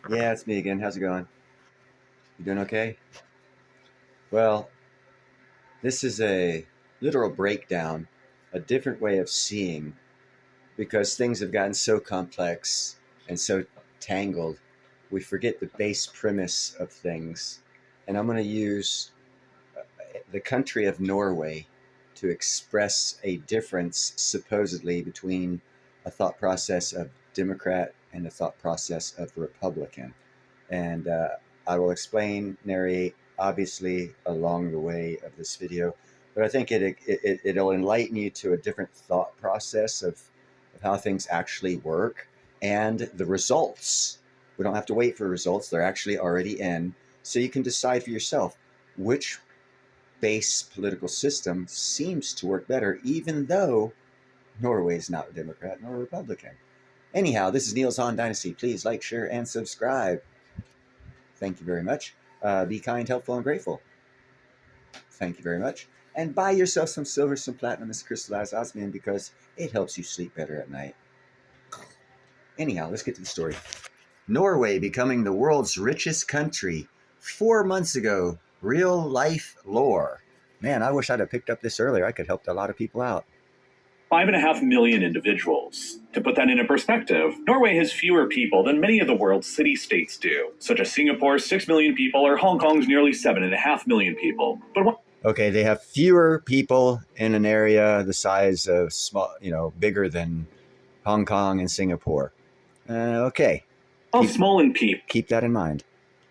Yeah, it's me again. How's it going? You doing okay? Well, this is a literal breakdown, a different way of seeing, because things have gotten so complex and so tangled, we forget the base premise of things. And I'm going to use the country of Norway to express a difference, supposedly, between a thought process of Democrat and a thought process of Republican. And I will explain, narrate, obviously, along the way of this video. But I think it'll enlighten you to a different thought process of how things actually work and the results. We don't have to wait for results, they're actually already in. So you can decide for yourself which base political system seems to work better, even though Norway is not a Democrat nor a Republican. Anyhow, this is Neil's Han Dynasty. Please like, share, and subscribe. Thank you very much. Be kind, helpful, and grateful. Thank you very much. And buy yourself some silver, some platinum, and crystallized osmium because it helps you sleep better at night. Anyhow, let's get to the story. Norway becoming the world's richest country 4 months ago. Real life lore. Man, I wish I'd have picked up this earlier. I could help a lot of people out. 5.5 million individuals. To put that into perspective, Norway has fewer people than many of the world's city-states do, such as Singapore's 6 million people or Hong Kong's nearly 7.5 million people. Okay, they have fewer people in an area the size of bigger than Hong Kong and Singapore. Okay. Small in people. Keep that in mind.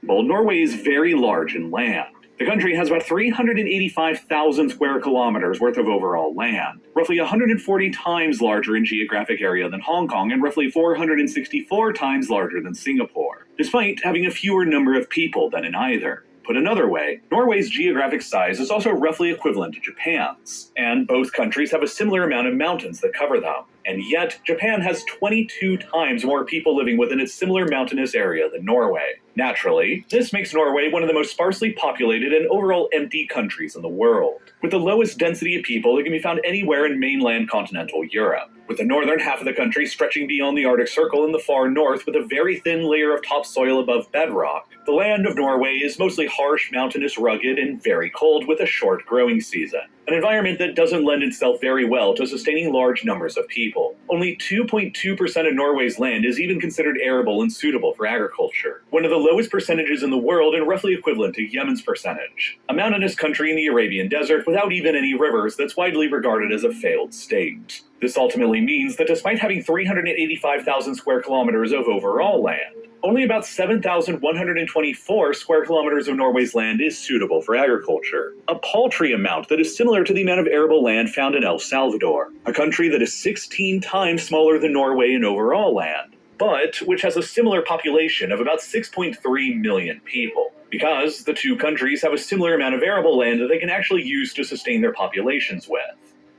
Well, Norway is very large in land. The country has about 385,000 square kilometers worth of overall land, roughly 140 times larger in geographic area than Hong Kong and roughly 464 times larger than Singapore, despite having a fewer number of people than in either. Put another way, Norway's geographic size is also roughly equivalent to Japan's, and both countries have a similar amount of mountains that cover them. And yet, Japan has 22 times more people living within its similar mountainous area than Norway. Naturally, this makes Norway one of the most sparsely populated and overall empty countries in the world, with the lowest density of people that can be found anywhere in mainland continental Europe, with the northern half of the country stretching beyond the Arctic Circle in the far north with a very thin layer of topsoil above bedrock. The land of Norway is mostly harsh, mountainous, rugged, and very cold with a short growing season, an environment that doesn't lend itself very well to sustaining large numbers of people. Only 2.2% of Norway's land is even considered arable and suitable for agriculture, one of the lowest percentages in the world and roughly equivalent to Yemen's percentage, a mountainous country in the Arabian Desert without even any rivers that's widely regarded as a failed state. This ultimately means that despite having 385,000 square kilometers of overall land, only about 7,124 square kilometers of Norway's land is suitable for agriculture, a paltry amount that is similar to the amount of arable land found in El Salvador, a country that is 16 times smaller than Norway in overall land, but which has a similar population of about 6.3 million people, because the two countries have a similar amount of arable land that they can actually use to sustain their populations with.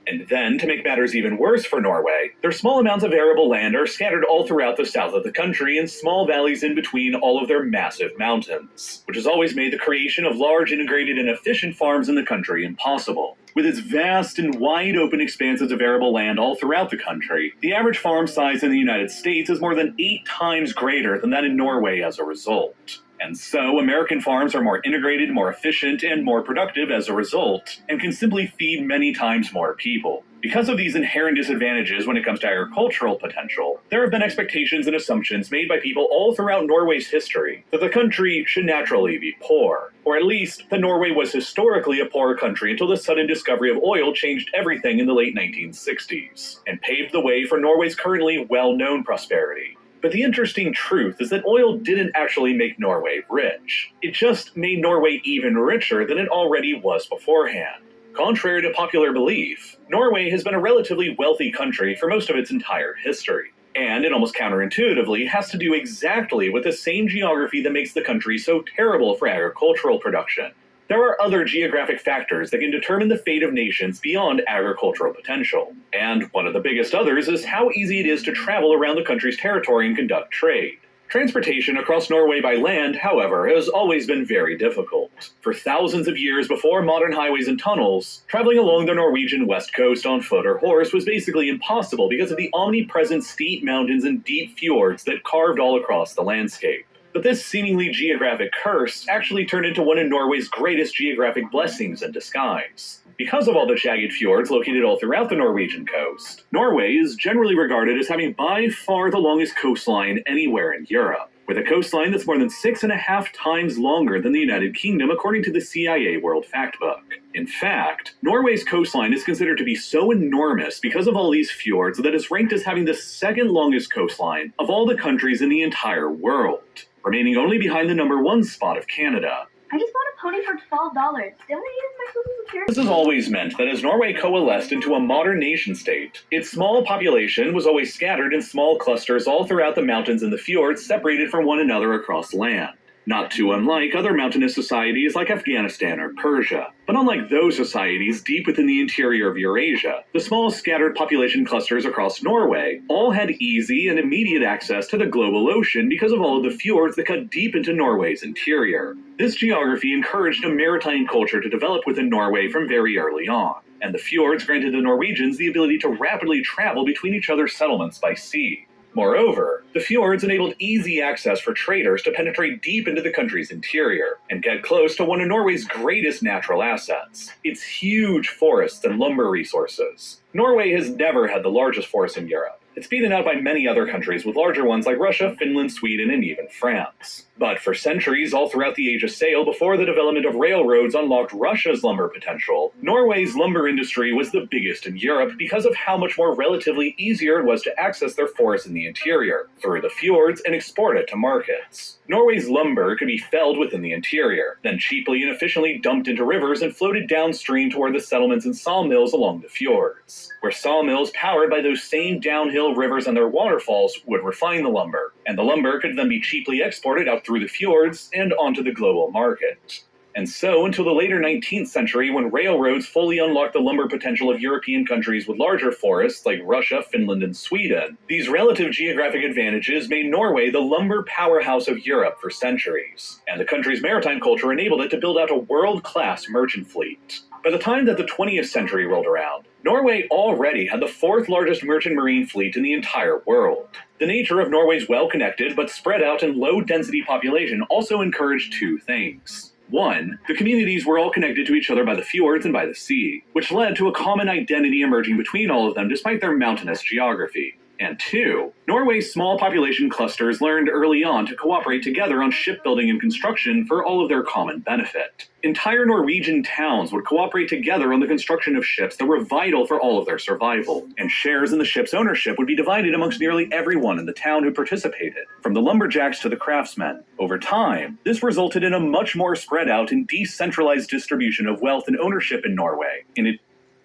And then, to make matters even worse for Norway, their small amounts of arable land are scattered all throughout the south of the country in small valleys in between all of their massive mountains, which has always made the creation of large, integrated, and efficient farms in the country impossible. With its vast and wide open expanses of arable land all throughout the country, the average farm size in the United States is more than 8 times greater than that in Norway as a result. And so, American farms are more integrated, more efficient, and more productive as a result, and can simply feed many times more people. Because of these inherent disadvantages when it comes to agricultural potential, there have been expectations and assumptions made by people all throughout Norway's history that the country should naturally be poor, or at least that Norway was historically a poor country until the sudden discovery of oil changed everything in the late 1960s, and paved the way for Norway's currently well-known prosperity. But the interesting truth is that oil didn't actually make Norway rich. It just made Norway even richer than it already was beforehand. Contrary to popular belief, Norway has been a relatively wealthy country for most of its entire history. And it almost counterintuitively has to do exactly with the same geography that makes the country so terrible for agricultural production. There are other geographic factors that can determine the fate of nations beyond agricultural potential. And one of the biggest others is how easy it is to travel around the country's territory and conduct trade. Transportation across Norway by land, however, has always been very difficult. For thousands of years before modern highways and tunnels, traveling along the Norwegian west coast on foot or horse was basically impossible because of the omnipresent steep mountains and deep fjords that carved all across the landscape. But this seemingly geographic curse actually turned into one of Norway's greatest geographic blessings in disguise. Because of all the jagged fjords located all throughout the Norwegian coast, Norway is generally regarded as having by far the longest coastline anywhere in Europe, with a coastline that's more than 6.5 times longer than the United Kingdom, according to the CIA World Factbook. In fact, Norway's coastline is considered to be so enormous because of all these fjords that it's ranked as having the second longest coastline of all the countries in the entire world, remaining only behind the #1 spot of Canada. I just bought a pony for $12. Don't I use my Social Security? This has always meant that as Norway coalesced into a modern nation-state, its small population was always scattered in small clusters all throughout the mountains and the fjords, separated from one another across land. Not too unlike other mountainous societies like Afghanistan or Persia. But unlike those societies deep within the interior of Eurasia, the small scattered population clusters across Norway all had easy and immediate access to the global ocean because of all of the fjords that cut deep into Norway's interior. This geography encouraged a maritime culture to develop within Norway from very early on, and the fjords granted the Norwegians the ability to rapidly travel between each other's settlements by sea. Moreover, the fjords enabled easy access for traders to penetrate deep into the country's interior and get close to one of Norway's greatest natural assets, its huge forests and lumber resources. Norway has never had the largest forest in Europe. It's beaten out by many other countries with larger ones like Russia, Finland, Sweden, and even France. But for centuries, all throughout the age of sail, before the development of railroads unlocked Russia's lumber potential, Norway's lumber industry was the biggest in Europe because of how much more relatively easier it was to access their forests in the interior, through the fjords, and export it to markets. Norway's lumber could be felled within the interior, then cheaply and efficiently dumped into rivers and floated downstream toward the settlements and sawmills along the fjords, where sawmills powered by those same downhill rivers and their waterfalls would refine the lumber, and the lumber could then be cheaply exported out through the fjords and onto the global market. And so, until the later 19th century, when railroads fully unlocked the lumber potential of European countries with larger forests like Russia, Finland, and Sweden, these relative geographic advantages made Norway the lumber powerhouse of Europe for centuries, and the country's maritime culture enabled it to build out a world-class merchant fleet. By the time that the 20th century rolled around, Norway already had the 4th largest merchant marine fleet in the entire world. The nature of Norway's well-connected but spread out and low-density population also encouraged two things. One, the communities were all connected to each other by the fjords and by the sea, which led to a common identity emerging between all of them despite their mountainous geography. And two, Norway's small population clusters learned early on to cooperate together on shipbuilding and construction for all of their common benefit. Entire Norwegian towns would cooperate together on the construction of ships that were vital for all of their survival, and shares in the ship's ownership would be divided amongst nearly everyone in the town who participated, from the lumberjacks to the craftsmen. Over time, this resulted in a much more spread out and decentralized distribution of wealth and ownership in Norway.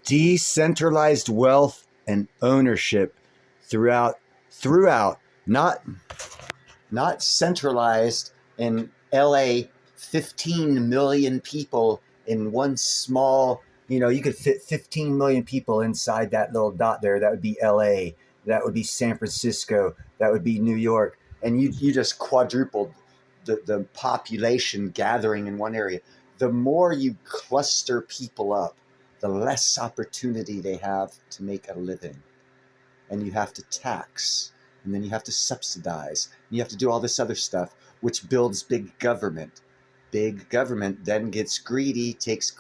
Decentralized wealth and ownership throughout, not centralized in LA, 15 million people in one small, you could fit 15 million people inside that little dot there. That would be LA, that would be San Francisco, that would be New York. And you just quadrupled the population gathering in one area. The more you cluster people up, the less opportunity they have to make a living. And you have to tax, and then you have to subsidize, and you have to do all this other stuff, which builds big government. Big government then gets greedy, just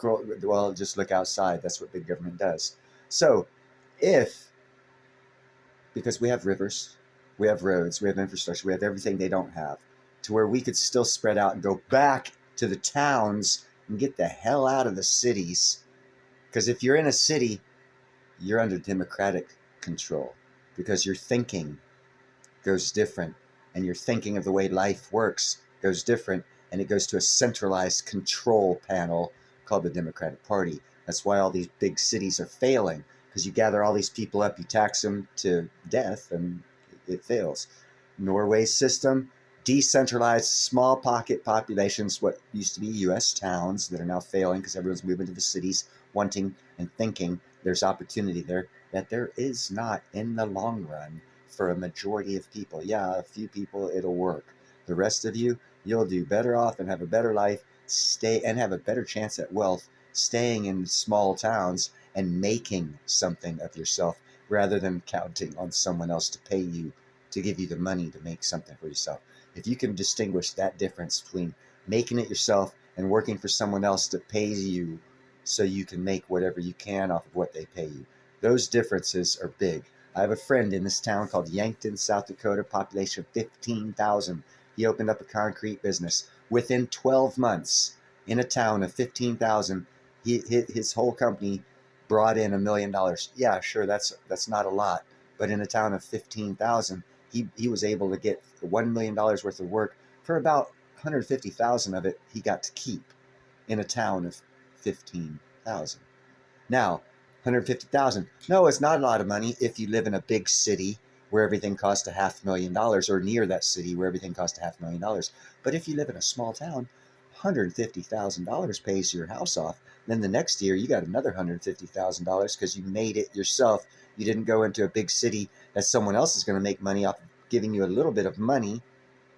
look outside. That's what big government does. So because we have rivers, we have roads, we have infrastructure, we have everything they don't have, to where we could still spread out and go back to the towns and get the hell out of the cities. Because if you're in a city, you're under democratic control, because your thinking goes different, and your thinking of the way life works goes different, and it goes to a centralized control panel called the Democratic Party. That's why all these big cities are failing, because you gather all these people up, you tax them to death, and it fails. Norway's system, decentralized, small pocket populations, what used to be U.S. towns that are now failing because everyone's moving to the cities, wanting and thinking there's opportunity there that there is not in the long run for a majority of people. Yeah, a few people, it'll work. The rest of you, you'll do better off and have a better life, stay and have a better chance at wealth, staying in small towns and making something of yourself rather than counting on someone else to pay you, to give you the money to make something for yourself. If you can distinguish that difference between making it yourself and working for someone else to pay you so you can make whatever you can off of what they pay you, those differences are big. I have a friend in this town called Yankton, South Dakota, population 15,000. He opened up a concrete business. Within 12 months, in a town of 15,000, his whole company brought in $1 million. Yeah, sure, that's not a lot, but in a town of 15,000, he was able to get $1 million worth of work for about 150,000 of it he got to keep in a town of 15,000. Now, 150,000. No, it's not a lot of money if you live in a big city where everything costs $500,000 or near that city where everything costs $500,000. But if you live in a small town, $150,000 pays your house off. Then the next year you got another $150,000 because you made it yourself. You didn't go into a big city that someone else is going to make money off of giving you a little bit of money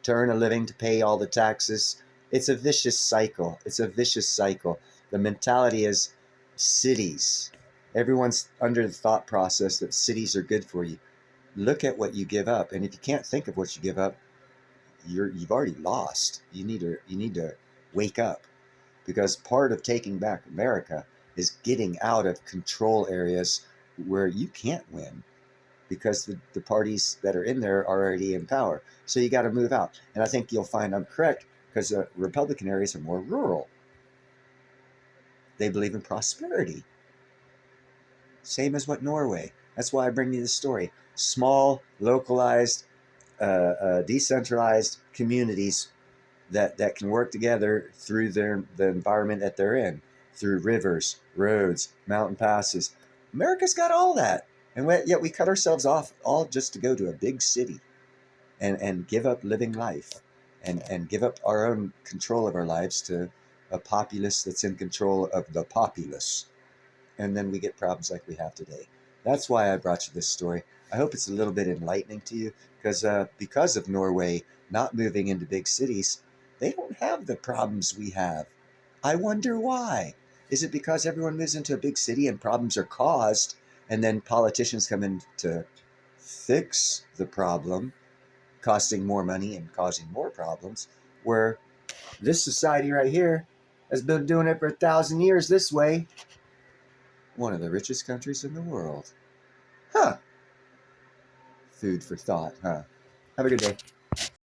to earn a living, to pay all the taxes. It's a vicious cycle. It's a vicious cycle. The mentality is cities. Everyone's under the thought process that cities are good for you. Look at what you give up, and if you can't think of what you give up, you've already lost. You need to wake up, because part of taking back America is getting out of control areas where you can't win, because the parties that are in there are already in power. So you got to move out. And I think you'll find I'm correct, because Republican areas are more rural. They believe in prosperity. Same as what Norway. That's why I bring you this story. Small, localized, decentralized communities that can work together through the environment that they're in, through rivers, roads, mountain passes. America's got all that. And yet we cut ourselves off all just to go to a big city and give up living life and give up our own control of our lives to a populace that's in control of the populace. And then we get problems like we have today. That's why I brought you this story. I hope it's a little bit enlightening to you, because of Norway not moving into big cities, they don't have the problems we have. I wonder why. Is it because everyone moves into a big city and problems are caused, and then politicians come in to fix the problem, costing more money and causing more problems, where this society right here has been doing it for 1,000 years this way? One of the richest countries in the world. Huh. Food for thought, huh? Have a good day.